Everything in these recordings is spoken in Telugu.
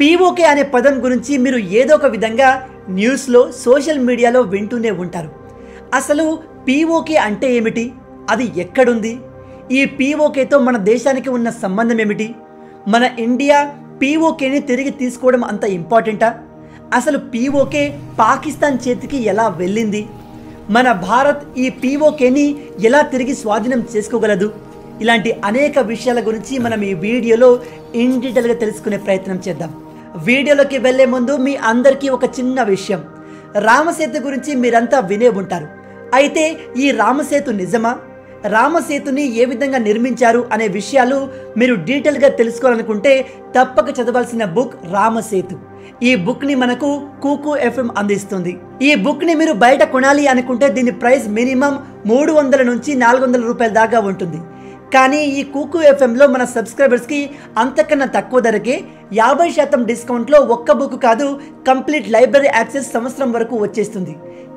పీఓకే అనే పదం గురించి మీరు ఏదో ఒక విధంగా న్యూస్లో సోషల్ మీడియాలో వింటూనే ఉంటారు. అసలు పీఓకే అంటే ఏమిటి, అది ఎక్కడుంది, ఈ పీఓకేతో మన దేశానికి ఉన్న సంబంధం ఏమిటి, మన ఇండియా పీఓకేని తిరిగి తీసుకోవడం అంత ఇంపార్టెంటా, అసలు పీఓకే పాకిస్తాన్ చేతికి ఎలా వెళ్ళింది, మన భారత్ ఈ పీఓకేని ఎలా తిరిగి స్వాధీనం చేసుకోగలదు, ఇలాంటి అనేక విషయాల గురించి మనం ఈ వీడియోలో ఇన్ డీటెయిల్గా తెలుసుకునే ప్రయత్నం చేద్దాం. వీడియోలోకి వెళ్లే ముందు మీ అందరికీ ఒక చిన్న విషయం, రామసేతు గురించి మీరంతా వినే ఉంటారు. అయితే ఈ రామసేతు నిజమా, రామసేతుని ఏ విధంగా నిర్మించారు అనే విషయాలు మీరు డీటెయిల్గా తెలుసుకోవాలనుకుంటే తప్పక చదవాల్సిన బుక్ రామసేతు. ఈ బుక్ని మనకు కుకు ఎఫ్ఎం అందిస్తుంది. ఈ బుక్ని మీరు బయట కొనాలి అనుకుంటే దీని ప్రైస్ మినిమం 300 నుంచి 400 రూపాయల దాకా ఉంటుంది. కానీ ఈ కుకు ఎఫ్ఎంలో మన సబ్స్క్రైబర్స్కి అంతకన్నా తక్కువ ధరకే 50% డిస్కౌంట్లో ఒక్క బుక్ కాదు, కంప్లీట్ లైబ్రరీ యాక్సెస్ సంవత్సరం వరకు వచ్చేస్తుంది.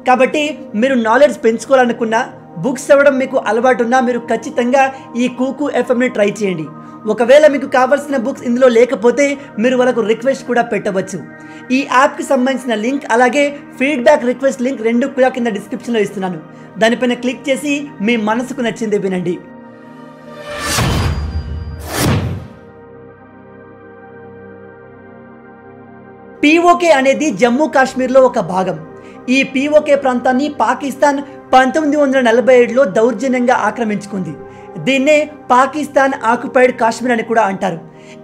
కాబట్టి మీరు నాలెడ్జ్ పెంచుకోవాలనుకున్నా, బుక్స్ చదవడం మీకు అలవాటు ఉన్నా మీరు ఖచ్చితంగా ఈ కుకు ఎఫ్ఎంని ట్రై చేయండి. ఒకవేళ మీకు కావాల్సిన బుక్స్ ఇందులో లేకపోతే మీరు వాళ్ళకు రిక్వెస్ట్ కూడా పెట్టవచ్చు. ఈ యాప్కి సంబంధించిన లింక్ అలాగే ఫీడ్బ్యాక్ రిక్వెస్ట్ లింక్ రెండు కూడా కింద డిస్క్రిప్షన్లో ఇస్తున్నాను. దానిపైన క్లిక్ చేసి మీ మనసుకు నచ్చింది వినండి. పీఓకే అనేది జమ్మూ కాశ్మీర్లో ఒక భాగం. ఈ పీఓకే ప్రాంతాన్ని పాకిస్తాన్ 1947లో దౌర్జన్యంగా ఆక్రమించుకుంది. దీన్నే పాకిస్తాన్ ఆక్యుపైడ్ కాశ్మీర్ అని కూడా అంటారు.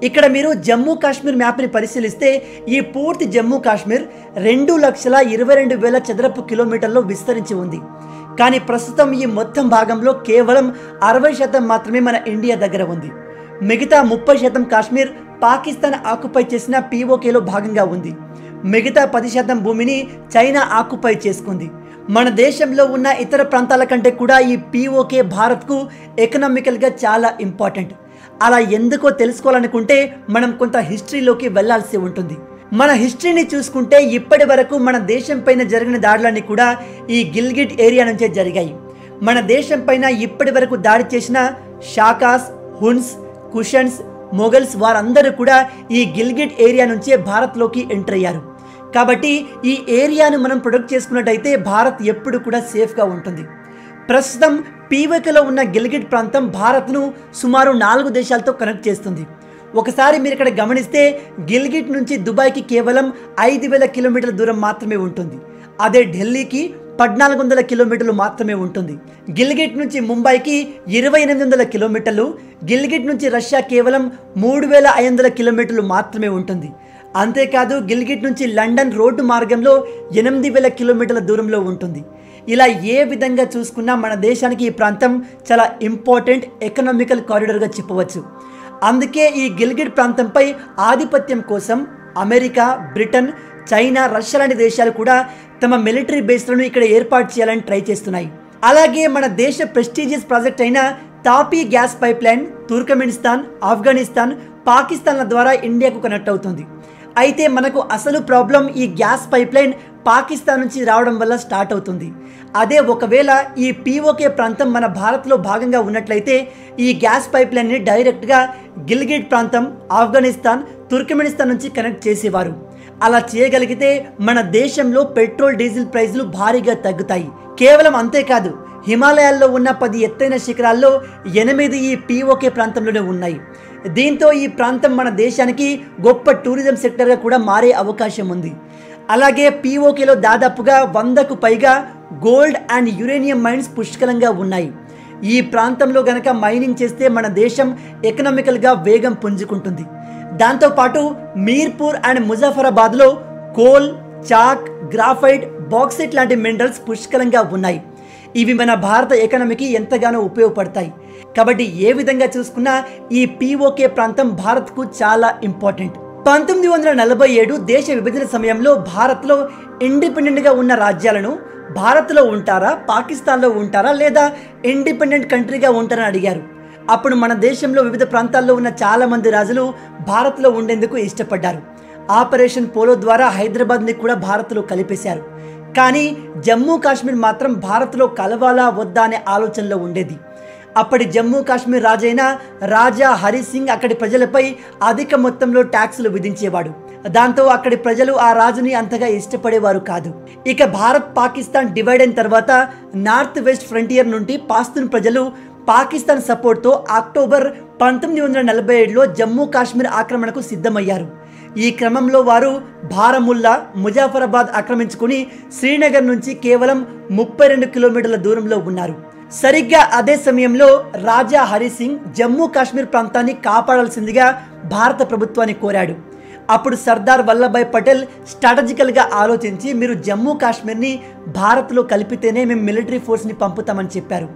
ఇక్కడ మీరు జమ్మూ కాశ్మీర్ మ్యాప్ని పరిశీలిస్తే ఈ పూర్తి జమ్మూ కాశ్మీర్ 2,22,000 చదరపు కిలోమీటర్లో విస్తరించి ఉంది. కానీ ప్రస్తుతం ఈ మొత్తం భాగంలో కేవలం 60% మాత్రమే మన ఇండియా దగ్గర ఉంది. మిగతా 30% కాశ్మీర్ పాకిస్తాన్ ఆక్యుపై చేసిన పీఓకేలో భాగంగా ఉంది. మిగతా 10% భూమిని చైనా ఆక్యుపై చేసుకుంది. మన దేశంలో ఉన్న ఇతర ప్రాంతాల కంటే కూడా ఈ పీఓకే భారత్కు ఎకనామికల్గా చాలా ఇంపార్టెంట్. అలా ఎందుకో తెలుసుకోవాలనుకుంటే మనం కొంత హిస్టరీలోకి వెళ్లాల్సి ఉంటుంది. మన హిస్టరీని చూసుకుంటే ఇప్పటి వరకు మన దేశం పైన జరిగిన దాడులన్నీ కూడా ఈ గిల్గిట్ ఏరియా నుంచే జరిగాయి. మన దేశం పైన ఇప్పటి వరకు దాడి చేసిన షాకాస్, హున్స్, కుషన్స్, మొఘల్స్ వారందరూ కూడా ఈ గిల్గిట్ ఏరియా నుంచే భారత్లోకి ఎంటర్ అయ్యారు. కాబట్టి ఈ ఏరియాను మనం ప్రొటెక్ట్ చేసుకున్నట్టయితే భారత్ ఎప్పుడు కూడా సేఫ్గా ఉంటుంది. ప్రస్తుతం పీఓకేలో ఉన్న గిల్గిట్ ప్రాంతం భారత్ను సుమారు 4 దేశాలతో కనెక్ట్ చేస్తుంది. ఒకసారి మీరు ఇక్కడ గమనిస్తే గిల్గిట్ నుంచి దుబాయ్కి కేవలం 5,000 కిలోమీటర్ల దూరం మాత్రమే ఉంటుంది. అదే ఢిల్లీకి 1,400 కిలోమీటర్లు మాత్రమే ఉంటుంది. గిల్గిట్ నుంచి ముంబైకి 2,800 కిలోమీటర్లు, గిల్గిట్ నుంచి రష్యా కేవలం 3,500 కిలోమీటర్లు మాత్రమే ఉంటుంది. అంతేకాదు గిల్గిట్ నుంచి లండన్ రోడ్డు మార్గంలో 8,000 కిలోమీటర్ల దూరంలో ఉంటుంది. ఇలా ఏ విధంగా చూసుకున్నా మన దేశానికి ఈ ప్రాంతం చాలా ఇంపార్టెంట్ ఎకనామికల్ కారిడార్గా చెప్పవచ్చు. అందుకే ఈ గిల్గిట్ ప్రాంతంపై ఆధిపత్యం కోసం అమెరికా, బ్రిటన్, చైనా, రష్యా లాంటి దేశాలు కూడా తమ మిలిటరీ బేస్లను ఇక్కడ ఏర్పాటు చేయాలని ట్రై చేస్తున్నాయి. అలాగే మన దేశ ప్రెస్టీజియస్ ప్రాజెక్ట్ అయిన TAPI gas pipeline Turkmenistan, Afghanistan, పాకిస్తాన్ల ద్వారా ఇండియాకు కనెక్ట్ అవుతుంది. అయితే మనకు అసలు ప్రాబ్లం ఈ గ్యాస్ పైప్ లైన్ పాకిస్తాన్ నుంచి రావడం వల్ల స్టార్ట్ అవుతుంది. అదే ఒకవేళ ఈ పీఓకే ప్రాంతం మన భారత్లో భాగంగా ఉన్నట్లయితే ఈ గ్యాస్ పైప్ లైన్ని డైరెక్ట్గా గిల్గిట్ ప్రాంతం, ఆఫ్ఘనిస్తాన్, తుర్కమెనిస్తాన్ నుంచి కనెక్ట్ చేసేవారు. అలా చేయగలిగితే మన దేశంలో పెట్రోల్, డీజిల్ ప్రైజులు భారీగా తగ్గుతాయి. కేవలం అంతేకాదు, హిమాలయాల్లో ఉన్న 10 ఎత్తైన శిఖరాల్లో 8 ఈ పీఓకే ప్రాంతంలోనే ఉన్నాయి. దీంతో ఈ ప్రాంతం మన దేశానికి గొప్ప టూరిజం సెక్టర్గా కూడా మారే అవకాశం ఉంది. అలాగే పీఓకేలో దాదాపుగా 100కు పైగా గోల్డ్ అండ్ యురేనియం మైన్స్ పుష్కలంగా ఉన్నాయి. ఈ ప్రాంతంలో గనక మైనింగ్ చేస్తే మన దేశం ఎకనామికల్గా వేగం పుంజుకుంటుంది. దాంతోపాటు మీర్పూర్ అండ్ ముజఫరాబాద్లో కోల్, చాక్, గ్రాఫైట్, బాక్సైట్ లాంటి మినరల్స్ పుష్కలంగా ఉన్నాయి. ఇవి మన భారత ఎకానమీకి ఎంతగానో ఉపయోగపడతాయి. కాబట్టి ఏ విధంగా చూసుకున్నా ఈ పీఓకే ప్రాంతం భారత్కు చాలా ఇంపార్టెంట్. 1947 దేశ విభజన సమయంలో భారత్లో ఇండిపెండెంట్గా ఉన్న రాజ్యాలను భారత్లో ఉంటారా, పాకిస్తాన్లో ఉంటారా, లేదా ఇండిపెండెంట్ కంట్రీగా ఉంటారని అడిగారు. అప్పుడు మన దేశంలో వివిధ ప్రాంతాల్లో ఉన్న చాలామంది రాజులు భారత్లో ఉండేందుకు ఇష్టపడ్డారు. ఆపరేషన్ పోలో ద్వారా హైదరాబాద్ని కూడా భారత్లో కలిపేశారు. కానీ జమ్మూ కాశ్మీర్ మాత్రం భారత్లో కలవాలా వద్దా అనే ఆలోచనలో ఉండేది. అప్పటి జమ్మూ కాశ్మీర్ రాజైన రాజా హరి సింగ్ అక్కడి ప్రజలపై అధిక మొత్తంలో ట్యాక్సులు విధించేవాడు. దాంతో అక్కడి ప్రజలు ఆ రాజుని అంతగా ఇష్టపడేవారు కాదు. ఇక భారత్ పాకిస్తాన్ డివైడ్ అయిన తర్వాత నార్త్ వెస్ట్ ఫ్రంటియర్ నుండి పాస్తూన్ ప్రజలు పాకిస్తాన్ సపోర్ట్తో అక్టోబర్ 1947లో జమ్మూ కాశ్మీర్ ఆక్రమణకు సిద్ధమయ్యారు. ఈ క్రమంలో వారు బారాముల్లా, ముజాఫరాబాద్ ఆక్రమించుకుని శ్రీనగర్ నుంచి కేవలం 32 కిలోమీటర్ల దూరంలో ఉన్నారు. సరిగ్గా అదే సమయంలో రాజా హరి సింగ్ జమ్మూ కాశ్మీర్ ప్రాంతాన్ని కాపాడాల్సిందిగా భారత ప్రభుత్వాన్ని కోరాడు. అప్పుడు సర్దార్ వల్లభాయ్ పటేల్ స్ట్రాటజికల్గా ఆలోచించి, మీరు జమ్మూ కాశ్మీర్ని భారత్లో కలిపితేనే మేము మిలిటరీ ఫోర్స్ని పంపుతామని చెప్పారు.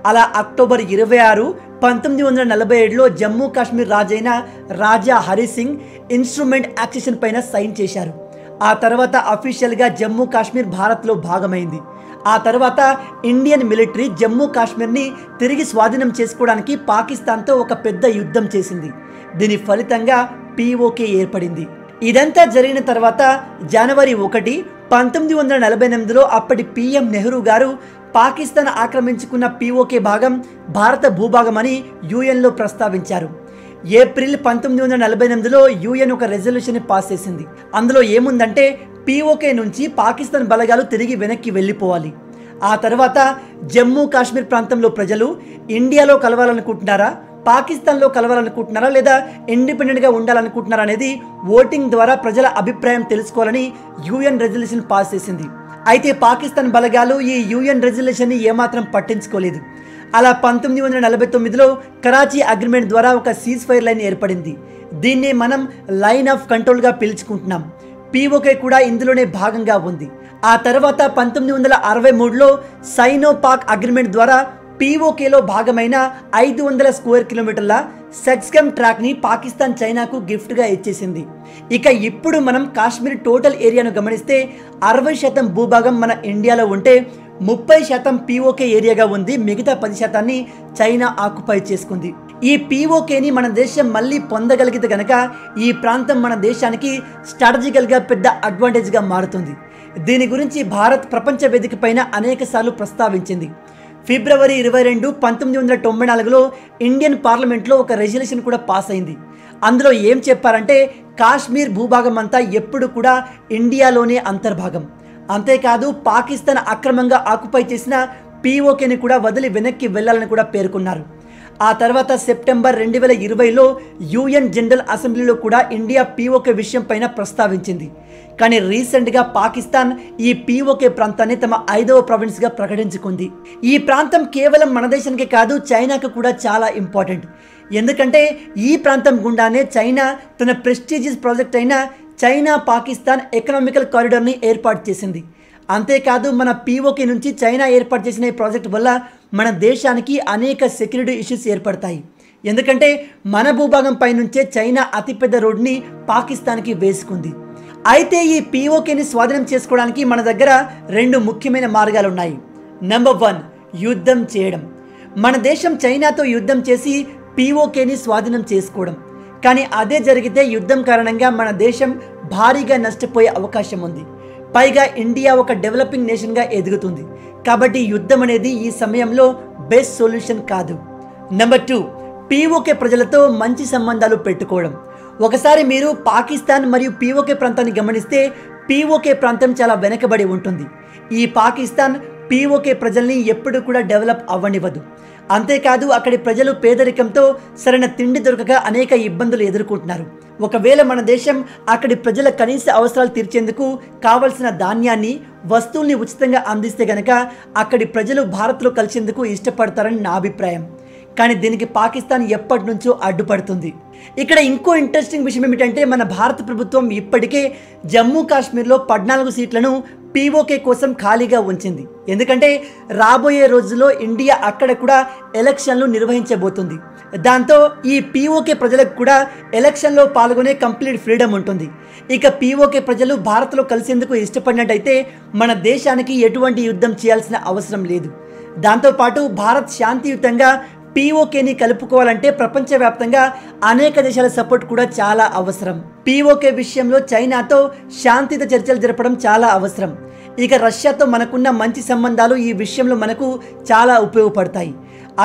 అలా అక్టోబర్ 26, 1947లో జమ్మూ కాశ్మీర్ రాజైన రాజా హరి సింగ్ ఇన్స్ట్రుమెంట్ యాక్సెషన్ పైన సైన్ చేశారు. ఆ తర్వాత అఫీషియల్గా జమ్మూ కాశ్మీర్ భారత్లో భాగమైంది. ఆ తర్వాత ఇండియన్ మిలిటరీ జమ్మూ కాశ్మీర్ని తిరిగి స్వాధీనం చేసుకోవడానికి పాకిస్తాన్తో ఒక పెద్ద యుద్ధం చేసింది. దీని ఫలితంగా POK ఏర్పడింది. ఇదంతా జరిగిన తర్వాత జనవరి 1, 1948లో అప్పటి PM నెహ్రూ గారు పాకిస్తాన్ ఆక్రమించుకున్న POK భాగం భారత భూభాగం అని UN లో ప్రస్తావించారు. ఏప్రిల్ 1948లో UN ఒక రెజల్యూషన్ పాస్ చేసింది. అందులో ఏముందంటే POK నుంచి పాకిస్తాన్ బలగాలు తిరిగి వెనక్కి వెళ్ళిపోవాలి. ఆ తర్వాత జమ్మూ కాశ్మీర్ ప్రాంతంలో ప్రజలు ఇండియాలో కలవాలనుకుంటున్నారా, పాకిస్తాన్లో కలవాలనుకుంటున్నారా, లేదా ఇండిపెండెంట్గా ఉండాలనుకుంటున్నారా అనేది ఓటింగ్ ద్వారా ప్రజల అభిప్రాయం తెలుసుకోవాలని UN రెజల్యూషన్ పాస్ చేసింది. అయితే పాకిస్తాన్ బలగాలు ఈ UN రెజల్యూషన్ని ఏమాత్రం పట్టించుకోలేదు. అలా 1949లో కరాచీ అగ్రిమెంట్ ద్వారా ఒక సీజ్ ఫైర్ లైన్ ఏర్పడింది. దీన్నే మనం లైన్ ఆఫ్ కంట్రోల్గా పిలుచుకుంటున్నాం. POK కూడా ఇందులోనే భాగంగా ఉంది. ఆ తర్వాత 1963లో సైనో పాక్ అగ్రిమెంట్ ద్వారా POKలో భాగమైన 500 స్క్వేర్ కిలోమీటర్ల సెక్స్గమ్ ట్రాక్ని పాకిస్తాన్ చైనాకు గిఫ్ట్గా ఇచ్చేసింది. ఇక ఇప్పుడు మనం కాశ్మీర్ టోటల్ ఏరియాను గమనిస్తే 60% భూభాగం మన ఇండియాలో ఉంటే 30% POK ఏరియాగా ఉంది. మిగతా 10%ని చైనా ఆక్యుపై చేసుకుంది. ఈ POKని మన దేశం మళ్ళీ పొందగలిగితే కనుక ఈ ప్రాంతం మన దేశానికి స్ట్రాటజికల్గా పెద్ద అడ్వాంటేజ్గా మారుతుంది. దీని గురించి భారత్ ప్రపంచ వేదిక పైన అనేక సార్లు ప్రస్తావించింది. ఫిబ్రవరి 22, 1994లో ఇండియన్ పార్లమెంట్లో ఒక రెజల్యూషన్ కూడా పాస్ అయింది. అందులో ఏం చెప్పారంటే కాశ్మీర్ భూభాగం అంతా ఎప్పుడు కూడా ఇండియాలోనే అంతర్భాగం. అంతేకాదు పాకిస్తాన్ అక్రమంగా ఆక్యుపై చేసిన POKని కూడా వదిలి వెనక్కి వెళ్ళాలని కూడా పేర్కొన్నారు. ఆ తర్వాత సెప్టెంబర్ 2020లో UN జనరల్ అసెంబ్లీలో కూడా ఇండియా POK విషయం పైన ప్రస్తావించింది. కానీ రీసెంట్గా పాకిస్తాన్ ఈ POK ప్రాంతాన్ని తమ 5వ ప్రావిన్స్గా ప్రకటించుకుంది. ఈ ప్రాంతం కేవలం మన దేశానికే కాదు, చైనాకు కూడా చాలా ఇంపార్టెంట్. ఎందుకంటే ఈ ప్రాంతం గుండానే చైనా తన ప్రెస్టీజియస్ ప్రాజెక్ట్ అయిన చైనా పాకిస్తాన్ ఎకనామికల్ కారిడార్ని ఏర్పాటు చేసింది. అంతేకాదు మన POK నుంచి చైనా ఏర్పాటు చేసిన ఈ ప్రాజెక్ట్ వల్ల మన దేశానికి అనేక సెక్యూరిటీ ఇష్యూస్ ఏర్పడతాయి. ఎందుకంటే మన భూభాగం పై నుంచే చైనా అతిపెద్ద రోడ్ని పాకిస్తాన్కి వేసుకుంది. అయితే ఈ POKని స్వాధీనం చేసుకోవడానికి మన దగ్గర 2 ముఖ్యమైన మార్గాలు ఉన్నాయి. నెంబర్ 1, యుద్ధం చేయడం. మన దేశం చైనాతో యుద్ధం చేసి POKని స్వాధీనం చేసుకోవడం. కానీ అదే జరిగితే యుద్ధం కారణంగా మన దేశం భారీగా నష్టపోయే అవకాశం ఉంది. పైగా ఇండియా ఒక డెవలపింగ్ నేషన్గా ఎదుగుతుంది. కాబట్టి యుద్ధం అనేది ఈ సమయంలో బెస్ట్ సొల్యూషన్ కాదు. నెంబర్ 2, POK ప్రజలతో మంచి సంబంధాలు పెట్టుకోవడం. ఒకసారి మీరు పాకిస్తాన్ మరియు POK ప్రాంతాన్ని గమనిస్తే POK ప్రాంతం చాలా వెనకబడి ఉంటుంది. ఈ పాకిస్తాన్ POK ప్రజల్ని ఎప్పుడు కూడా డెవలప్ అవ్వనివ్వదు. అంతేకాదు అక్కడి ప్రజలు పేదరికంతో సరైన తిండి దొరకక అనేక ఇబ్బందులు ఎదుర్కొంటున్నారు. ఒకవేళ మన దేశం అక్కడి ప్రజల కనీస అవసరాలు తీర్చేందుకు కావలసిన ధాన్యాన్ని, వస్తువుల్ని ఉచితంగా అందిస్తే గనక అక్కడి ప్రజలు భారత్లో కలిసేందుకు ఇష్టపడతారని నా అభిప్రాయం. కానీ దీనికి పాకిస్తాన్ ఎప్పటి నుంచో అడ్డుపడుతుంది. ఇక్కడ ఇంకో ఇంట్రెస్టింగ్ విషయం ఏమిటంటే మన భారత ప్రభుత్వం ఇప్పటికే జమ్మూ కాశ్మీర్లో 14 సీట్లను POK కోసం ఖాళీగా ఉంచింది. ఎందుకంటే రాబోయే రోజుల్లో ఇండియా అక్కడ కూడా ఎలక్షన్లు నిర్వహించబోతుంది. దాంతో ఈ POK ప్రజలకు కూడా ఎలక్షన్లో పాల్గొనే కంప్లీట్ ఫ్రీడమ్ ఉంటుంది. ఇక POK ప్రజలు భారత్లో కలిసేందుకు ఇష్టపడినట్టయితే మన దేశానికి ఎటువంటి యుద్ధం చేయాల్సిన అవసరం లేదు. దాంతోపాటు భారత్ శాంతియుతంగా POKని కలుపుకోవాలంటే ప్రపంచవ్యాప్తంగా అనేక దేశాల సపోర్ట్ కూడా చాలా అవసరం. POK విషయంలో చైనాతో శాంతియుత చర్చలు జరపడం చాలా అవసరం. ఇక రష్యాతో మనకున్న మంచి సంబంధాలు ఈ విషయంలో మనకు చాలా ఉపయోగపడతాయి.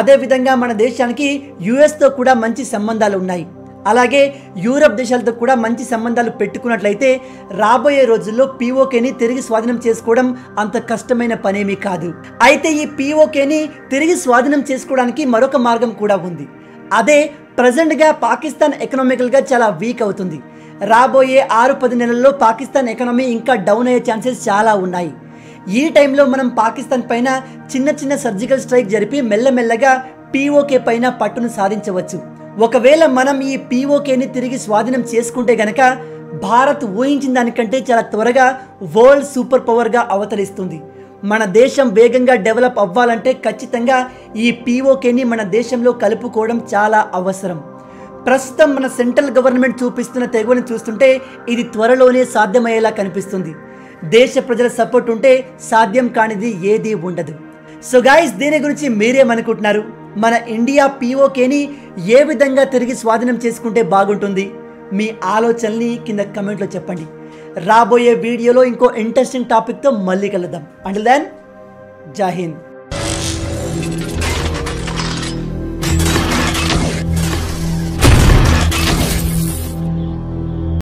అదేవిధంగా మన దేశానికి US తో కూడా మంచి సంబంధాలు ఉన్నాయి. అలాగే యూరప్ దేశాలతో కూడా మంచి సంబంధాలు పెట్టుకున్నట్లయితే రాబోయే రోజుల్లో పీఓకేని తిరిగి స్వాధీనం చేసుకోవడం అంత కష్టమైన పనేమీ కాదు. అయితే ఈ పీఓకేని తిరిగి స్వాధీనం చేసుకోవడానికి మరొక మార్గం కూడా ఉంది. అదే ప్రజెంట్గా పాకిస్తాన్ ఎకనామికల్గా చాలా వీక్ అవుతుంది. రాబోయే 6-10 నెలల్లో పాకిస్తాన్ ఎకనామీ ఇంకా డౌన్ అయ్యే ఛాన్సెస్ చాలా ఉన్నాయి. ఈ టైంలో మనం పాకిస్తాన్ పైన చిన్న చిన్న సర్జికల్ స్ట్రైక్ జరిపి మెల్లమెల్లగా పీఓకే పైన పట్టును సాధించవచ్చు. ఒకవేళ మనం ఈ పీఓకేని తిరిగి స్వాధీనం చేసుకుంటే గనక భారత్ ఊహించిన దానికంటే చాలా త్వరగా వరల్డ్ సూపర్ పవర్గా అవతరిస్తుంది. మన దేశం వేగంగా డెవలప్ అవ్వాలంటే ఖచ్చితంగా ఈ పీఓకేని మన దేశంలో కలుపుకోవడం చాలా అవసరం. ప్రస్తుతం మన సెంట్రల్ గవర్నమెంట్ చూపిస్తున్న తెగువని చూస్తుంటే ఇది త్వరలోనే సాధ్యమయ్యేలా కనిపిస్తుంది. దేశ ప్రజల సపోర్ట్ ఉంటే సాధ్యం కానిది ఏదీ ఉండదు. సో గైస్, దీని గురించి మీరేమనుకుంటున్నారు? మన ఇండియా పీఓకేని ఏ విధంగా తిరిగి స్వాధీనం చేసుకుంటే బాగుంటుంది? మీ ఆలోచనల్ని కింద కమెంట్లో చెప్పండి. రాబోయే వీడియోలో ఇంకో ఇంట్రెస్టింగ్ టాపిక్తో మళ్ళీ కలుద్దాం. అంటిల్ దెన్, జై హింద్.